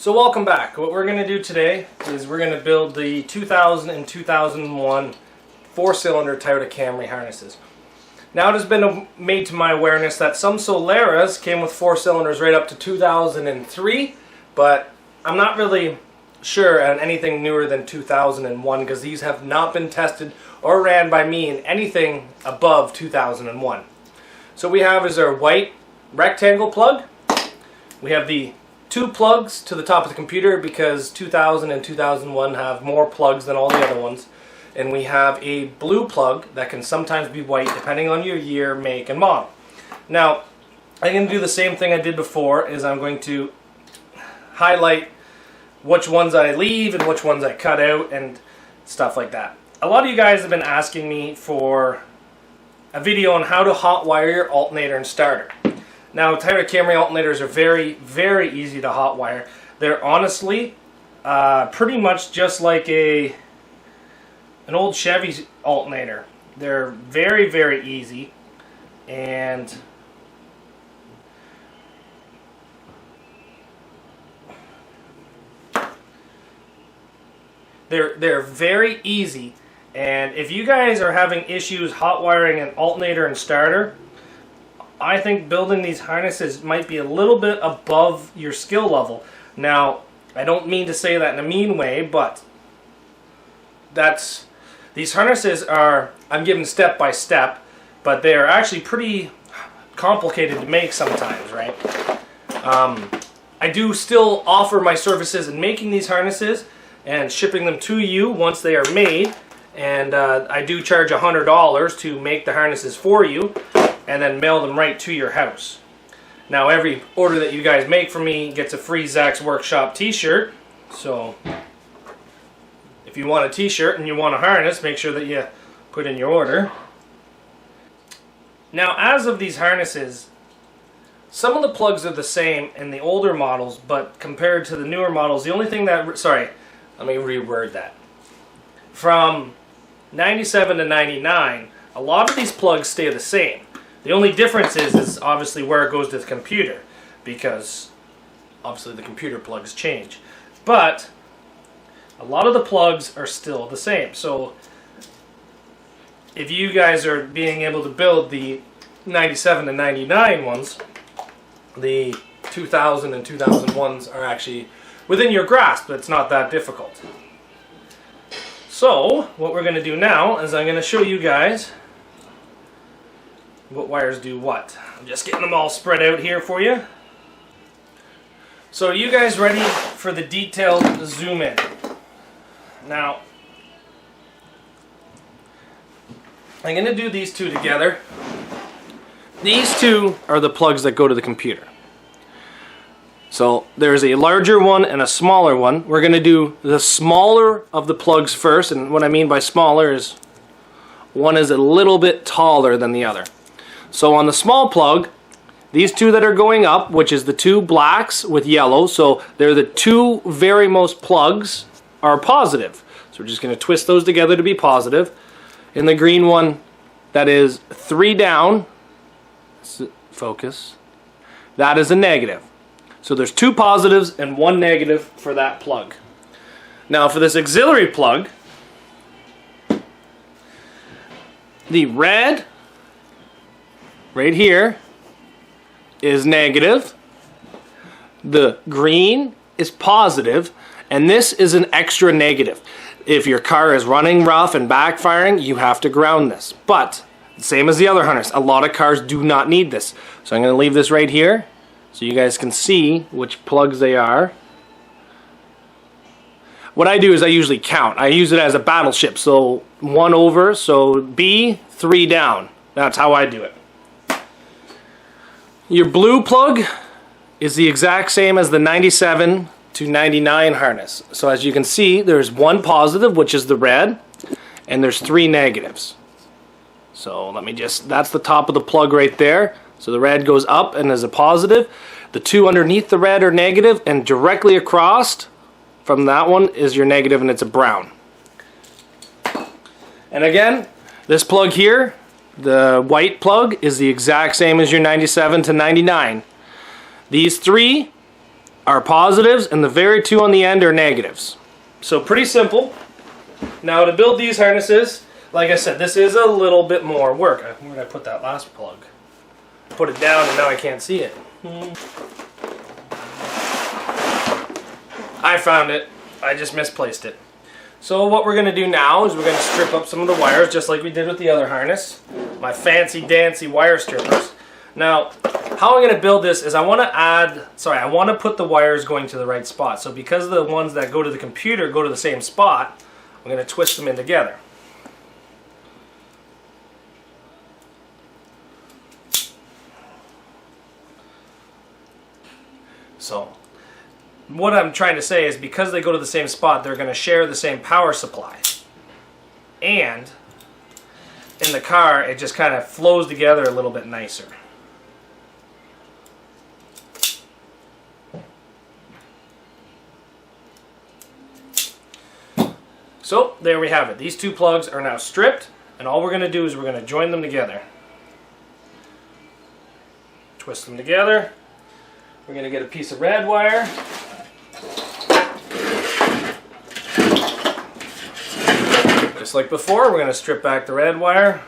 So welcome back. What we're going to do today is we're going to build the 2000 and 2001 4-cylinder Toyota Camry harnesses. Now it has been made to my awareness that some Soleras came with 4 cylinders right up to 2003, but I'm not really sure on anything newer than 2001 because these have not been tested or ran by me in anything above 2001. So we have is our white rectangle plug. We have the 2 plugs to the top of the computer because 2000 and 2001 have more plugs than all the other ones. And we have a blue plug that can sometimes be white depending on your year, make, and model. Now, I'm going to do the same thing I did before, is I'm going to highlight which ones I leave and which ones I cut out and stuff like that. A lot of you guys have been asking me for a video on how to hotwire your alternator and starter. Now, Toyota Camry alternators are very, very easy to hotwire. They're honestly pretty much just like an old Chevy alternator. They're very, very easy, and they're very easy. And if you guys are having issues hotwiring an alternator and starter, I think building these harnesses might be a little bit above your skill level. Now, I don't mean to say that in a mean way, but these harnesses are, I'm giving step by step, but they are actually pretty complicated to make sometimes, right? I do still offer my services in making these harnesses and shipping them to you once they are made, and I do charge $100 to make the harnesses for you and then mail them right to your house. Now, every order that you guys make for me gets a free Zacks Workshop t-shirt, so if you want a t-shirt and you want a harness, make sure that you put in your order. Now, as of these harnesses, some of the plugs are the same in the older models, but compared to the newer models, the only thing that, sorry, let me reword that. From 97 to 99, a lot of these plugs stay the same. The only difference is obviously where it goes to the computer, because obviously the computer plugs change. But a lot of the plugs are still the same. So if you guys are being able to build the 97 to 99 ones, the 2000 and 2001s are actually within your grasp. It's not that difficult. So what we're going to do now is I'm going to show you guys what wires do what. I'm just getting them all spread out here for you. So are you guys ready for the detailed zoom in? Now, I'm going to do these two together. These two are the plugs that go to the computer. So there's a larger one and a smaller one. We're going to do the smaller of the plugs first, and what I mean by smaller is one is a little bit taller than the other. So on the small plug, these two that are going up, which is the 2 blacks with yellow, so they're the 2 very most plugs, are positive. So we're just going to twist those together to be positive. In the green one, that is 3 down, focus, that is a negative. So there's 2 positives and 1 negative for that plug. Now for this auxiliary plug, the red right here is negative, the green is positive, and this is an extra negative. If your car is running rough and backfiring, you have to ground this. But, same as the other harness, a lot of cars do not need this. So I'm going to leave this right here so you guys can see which plugs they are. What I do is I usually count. I use it as a battleship. So 1 over, so B, 3 down. That's how I do it. Your blue plug is the exact same as the 97 to 99 harness. So as you can see, there's 1 positive, which is the red, and there's 3 negatives. So let me just, that's the top of the plug right there. So the red goes up and is a positive. The 2 underneath the red are negative, and directly across from that one is your negative, and it's a brown. And again, this plug here, the white plug, is the exact same as your 97 to 99. These 3 are positives and the very two on the end are negatives. So pretty simple. Now to build these harnesses, like I said, this is a little bit more work. Where did I put that last plug? Put it down and now I can't see it. I found it. I just misplaced it. So what we're going to do now is we're going to strip up some of the wires just like we did with the other harness. My fancy dancy wire strippers. Now, how I'm going to build this is I want to put the wires going to the right spot. So because the ones that go to the computer go to the same spot, I'm going to twist them in together. So, what I'm trying to say is because they go to the same spot, they're going to share the same power supply. And in the car, it just kind of flows together a little bit nicer. So, there we have it. These two plugs are now stripped, and all we're going to do is we're going to join them together. Twist them together. We're going to get a piece of red wire. Just like before, we're going to strip back the red wire.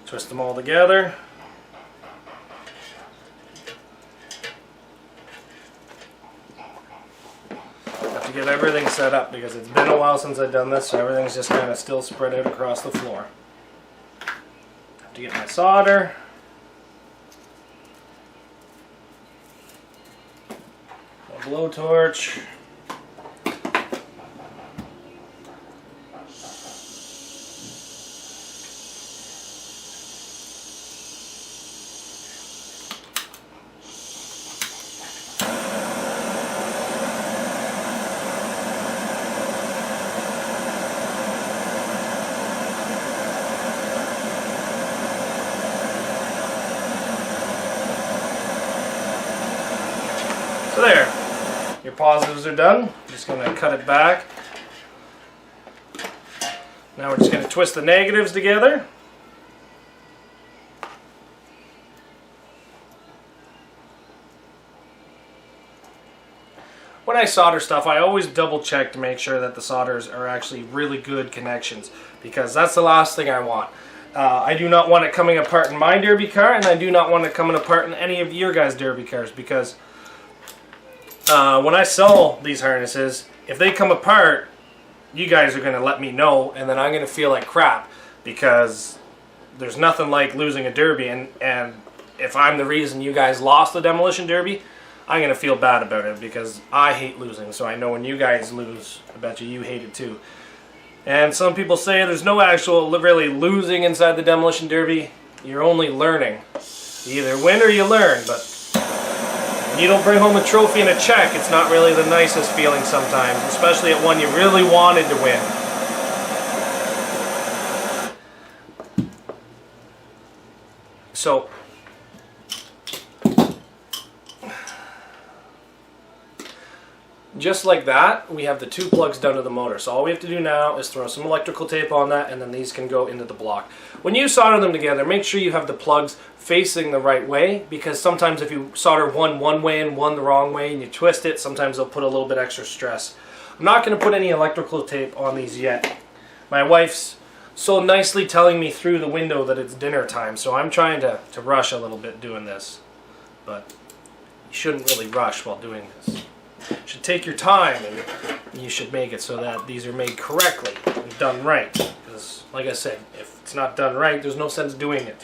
Twist them all together. Have to get everything set up because it's been a while since I've done this, so everything's just kind of still spread out across the floor. Have to get my solder. Blowtorch. So there. Your positives are done. I'm just going to cut it back. Now we're just going to twist the negatives together. When I solder stuff, I always double check to make sure that the solders are actually really good connections, because that's the last thing I want. I do not want it coming apart in my derby car, and I do not want it coming apart in any of your guys' derby cars, because when I sell these harnesses, if they come apart, you guys are going to let me know, and then I'm going to feel like crap, because there's nothing like losing a derby, and if I'm the reason you guys lost the demolition derby, I'm going to feel bad about it, because I hate losing, so I know when you guys lose, I bet you hate it too. And some people say there's no actual really losing inside the demolition derby. You're only learning. You either win or you learn, but when you don't bring home a trophy and a check, it's not really the nicest feeling sometimes, especially at one you really wanted to win. So, just like that, we have the two plugs done to the motor. So all we have to do now is throw some electrical tape on that, and then these can go into the block. When you solder them together, make sure you have the plugs facing the right way, because sometimes if you solder one way and one the wrong way and you twist it, sometimes they'll put a little bit extra stress. I'm not going to put any electrical tape on these yet. My wife's so nicely telling me through the window that it's dinner time, so I'm trying to rush a little bit doing this. But you shouldn't really rush while doing this. You should take your time, and you should make it so that these are made correctly and done right. Because, like I said, if it's not done right, there's no sense doing it.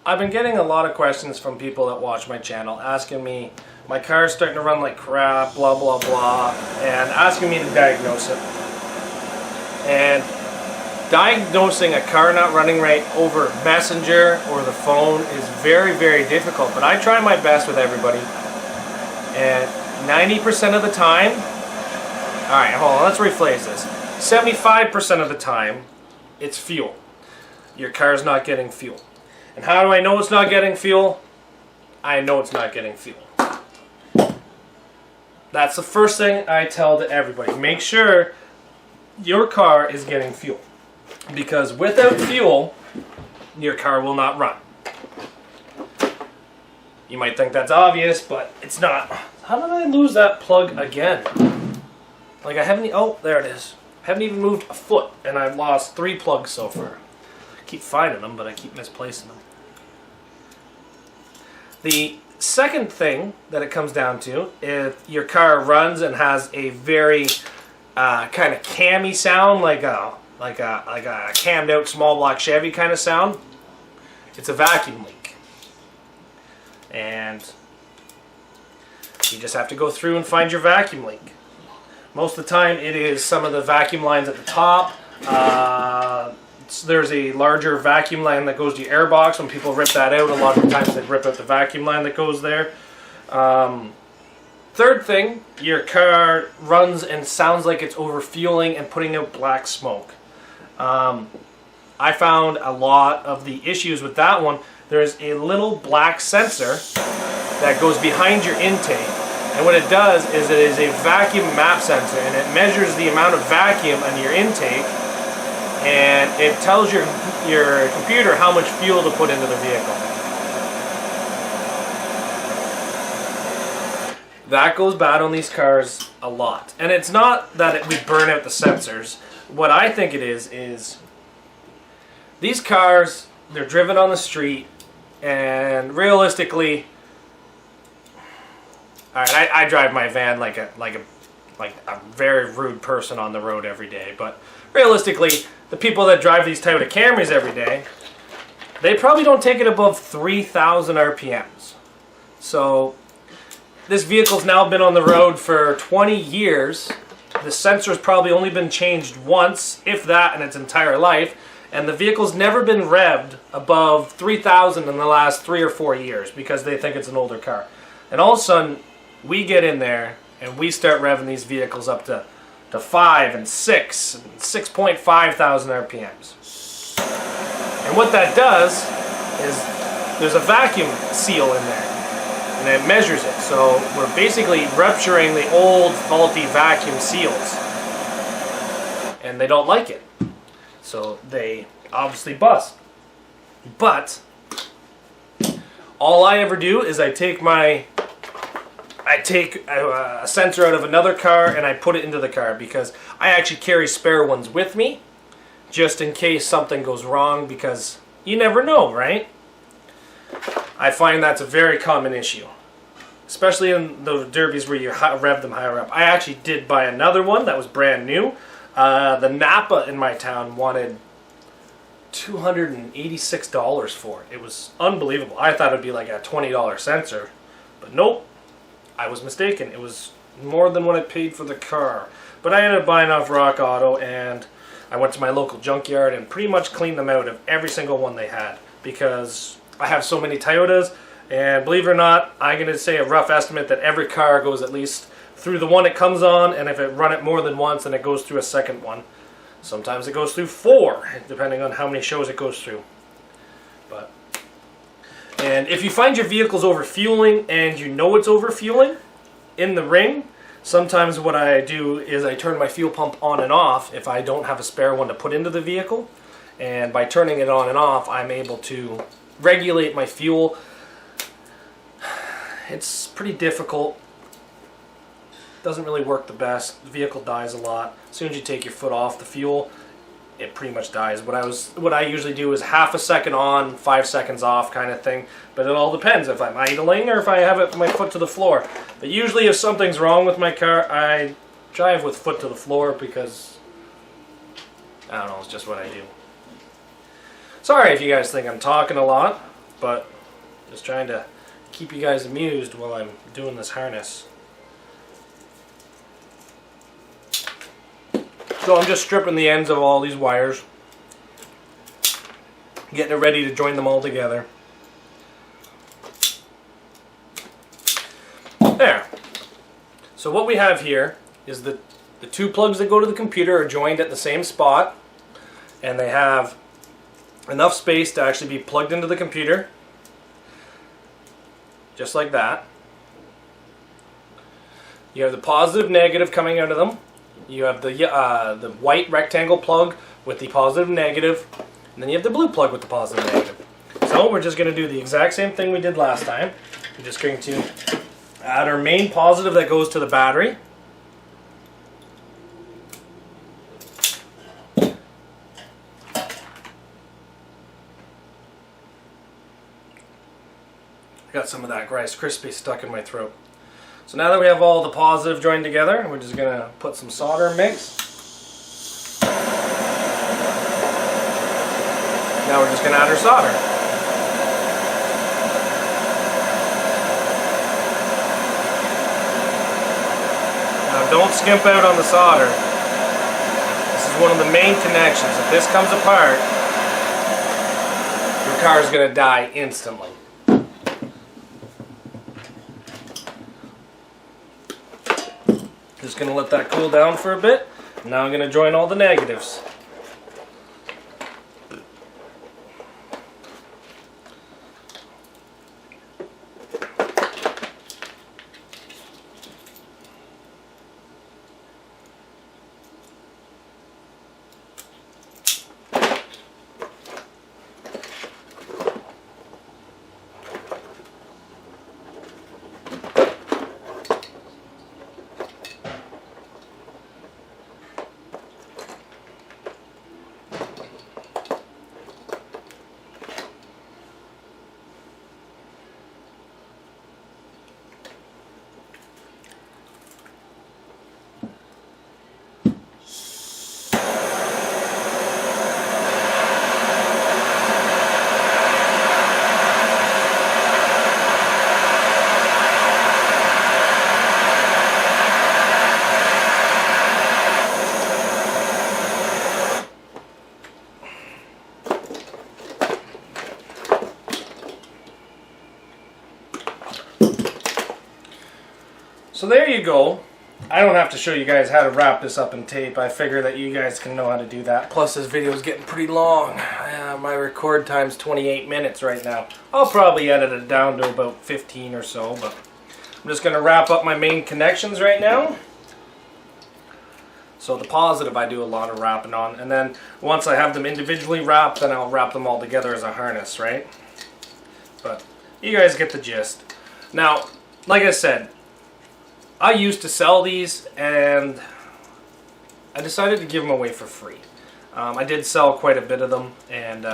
I've been getting a lot of questions from people that watch my channel asking me, my car's starting to run like crap, blah blah blah, and asking me to diagnose it. And diagnosing a car not running right over Messenger or the phone is very, very difficult, but I try my best with everybody. And 90% of the time, alright, hold on, let's rephrase this. 75% of the time, it's fuel. Your car's not getting fuel. And how do I know it's not getting fuel? I know it's not getting fuel. That's the first thing I tell to everybody. Make sure your car is getting fuel. Because without fuel, your car will not run. You might think that's obvious, but it's not. How did I lose that plug again? Like I haven't, oh, there it is. I haven't even moved a foot, and I've lost 3 plugs so far. I keep finding them, but I keep misplacing them. The second thing that it comes down to, if your car runs and has a very kind of cammy sound, like a cammed out small block Chevy kind of sound, it's a vacuum leak. And you just have to go through and find your vacuum leak. Most of the time it is some of the vacuum lines at the top. There's a larger vacuum line that goes to your airbox. When people rip that out, a lot of the times they rip out the vacuum line that goes there. Third thing, your car runs and sounds like it's overfueling and putting out black smoke. I found a lot of the issues with that one. There's a little black sensor that goes behind your intake. And what it does is it is a vacuum map sensor, and it measures the amount of vacuum on your intake, and it tells your computer how much fuel to put into the vehicle. That goes bad on these cars a lot. And it's not that we burn out the sensors. What I think it is these cars, they're driven on the street, and realistically, alright, I drive my van like a very rude person on the road every day, but realistically, the people that drive these Toyota Camrys every day, they probably don't take it above 3,000 RPMs. So this vehicle's now been on the road for 20 years. The sensor's probably only been changed once, if that, in its entire life, and the vehicle's never been revved above 3,000 in the last 3 or 4 years because they think it's an older car. And all of a sudden, we get in there and we start revving these vehicles up to 5 and 6 and 6.5 thousand RPMs. And what that does is there's a vacuum seal in there, and it measures it. So we're basically rupturing the old faulty vacuum seals, and they don't like it. So they obviously bust. But all I ever do is I take a sensor out of another car and I put it into the car, because I actually carry spare ones with me just in case something goes wrong, because you never know, right? I find that's a very common issue, especially in the derbies where you rev them higher up. I actually did buy another one that was brand new. The Napa in my town wanted $286 for it. It was unbelievable. I thought it would be like a $20 sensor, but nope. I was mistaken. It was more than what I paid for the car. But I ended up buying off Rock Auto, and I went to my local junkyard and pretty much cleaned them out of every single one they had, because I have so many Toyotas, and believe it or not, I'm going to say a rough estimate that every car goes at least through the one it comes on, and if it run it more than once, then it goes through a second one. Sometimes it goes through 4, depending on how many shows it goes through. And if you find your vehicle's overfueling and you know it's overfueling in the ring, sometimes what I do is I turn my fuel pump on and off if I don't have a spare one to put into the vehicle. And by turning it on and off, I'm able to regulate my fuel. It's pretty difficult. Doesn't really work the best. The vehicle dies a lot. As soon as you take your foot off the fuel, it pretty much dies. What I usually do is half a second on, 5 seconds off kind of thing. But it all depends if I'm idling or if I have my foot to the floor. But usually if something's wrong with my car, I drive with foot to the floor, because I don't know, it's just what I do. Sorry if you guys think I'm talking a lot. but just trying to keep you guys amused while I'm doing this harness. So I'm just stripping the ends of all these wires, getting it ready to join them all together. There. So what we have here is the two plugs that go to the computer are joined at the same spot, and they have enough space to actually be plugged into the computer, just like that. You have the positive, negative coming out of them. You have the white rectangle plug with the positive, negative, and then you have the blue plug with the positive, negative. So we're just going to do the exact same thing we did last time. We're just going to add our main positive that goes to the battery. Got some of that Rice Krispie stuck in my throat. So now that we have all the positive joined together, we're just going to put some solder mix. Now we're just going to add our solder. Now don't skimp out on the solder. This is one of the main connections. If this comes apart, your car is going to die instantly. Just going to let that cool down for a bit. Now I'm going to join all the negatives. So there you go. I don't have to show you guys how to wrap this up in tape. I figure that you guys can know how to do that. Plus this video is getting pretty long. My record time's 28 minutes right now. I'll probably edit it down to about 15 or so, but I'm just going to wrap up my main connections right now. So the positive I do a lot of wrapping on, and then once I have them individually wrapped, then I'll wrap them all together as a harness, right? But you guys get the gist. Now, like I said, I used to sell these, and I decided to give them away for free. I did sell quite a bit of them, and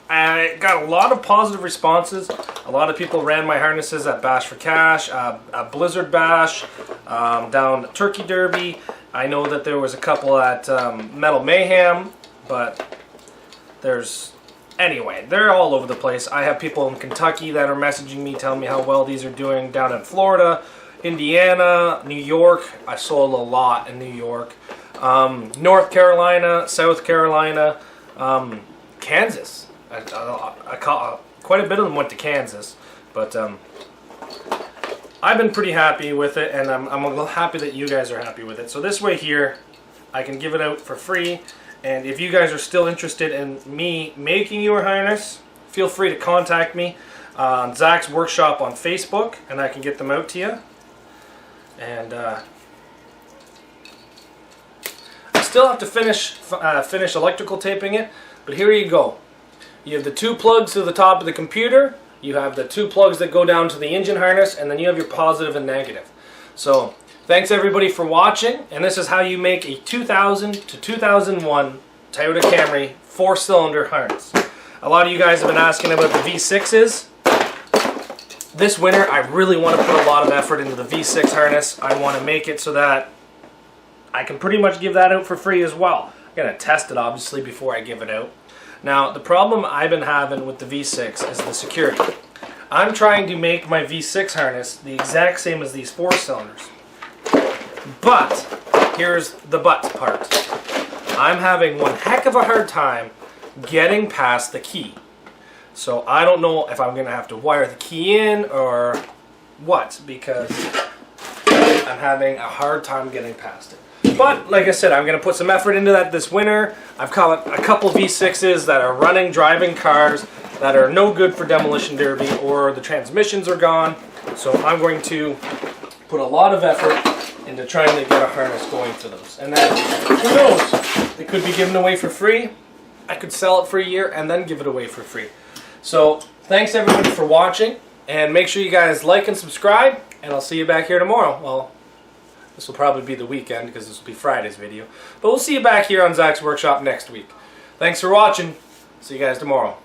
I got a lot of positive responses. A lot of people ran my harnesses at Bash for Cash, at Blizzard Bash, down at Turkey Derby. I know that there was a couple at Metal Mayhem, but anyway, they're all over the place. I have people in Kentucky that are messaging me, telling me how well these are doing, down in Florida, Indiana, New York. I sold a lot in New York. North Carolina, South Carolina, Kansas. Quite a bit of them went to Kansas, but I've been pretty happy with it, and I'm happy that you guys are happy with it. So this way here, I can give it out for free, and if you guys are still interested in me making your harness, feel free to contact me on Zach's Workshop on Facebook, and I can get them out to you. And I still have to finish electrical taping it, but here you go. You have the two plugs to the top of the computer, you have the two plugs that go down to the engine harness, and then you have your positive and negative. So thanks everybody for watching, and this is how you make a 2000 to 2001 Toyota Camry 4-cylinder harness. A lot of you guys have been asking about the V6s. This winter, I really want to put a lot of effort into the V6 harness. I want to make it so that I can pretty much give that out for free as well. I'm going to test it, obviously, before I give it out. Now, the problem I've been having with the V6 is the security. I'm trying to make my V6 harness the exact same as these 4 cylinders. But, here's the but part. I'm having one heck of a hard time getting past the key. So I don't know if I'm going to have to wire the key in or what, because I'm having a hard time getting past it. But, like I said, I'm going to put some effort into that this winter. I've caught a couple V6s that are running, driving cars that are no good for demolition derby, or the transmissions are gone. So I'm going to put a lot of effort into trying to get a harness going for those. And then, who knows, it could be given away for free. I could sell it for a year and then give it away for free. So, thanks everybody for watching, and make sure you guys like and subscribe, and I'll see you back here tomorrow. Well, this will probably be the weekend because this will be Friday's video. But we'll see you back here on Zach's Workshop next week. Thanks for watching. See you guys tomorrow.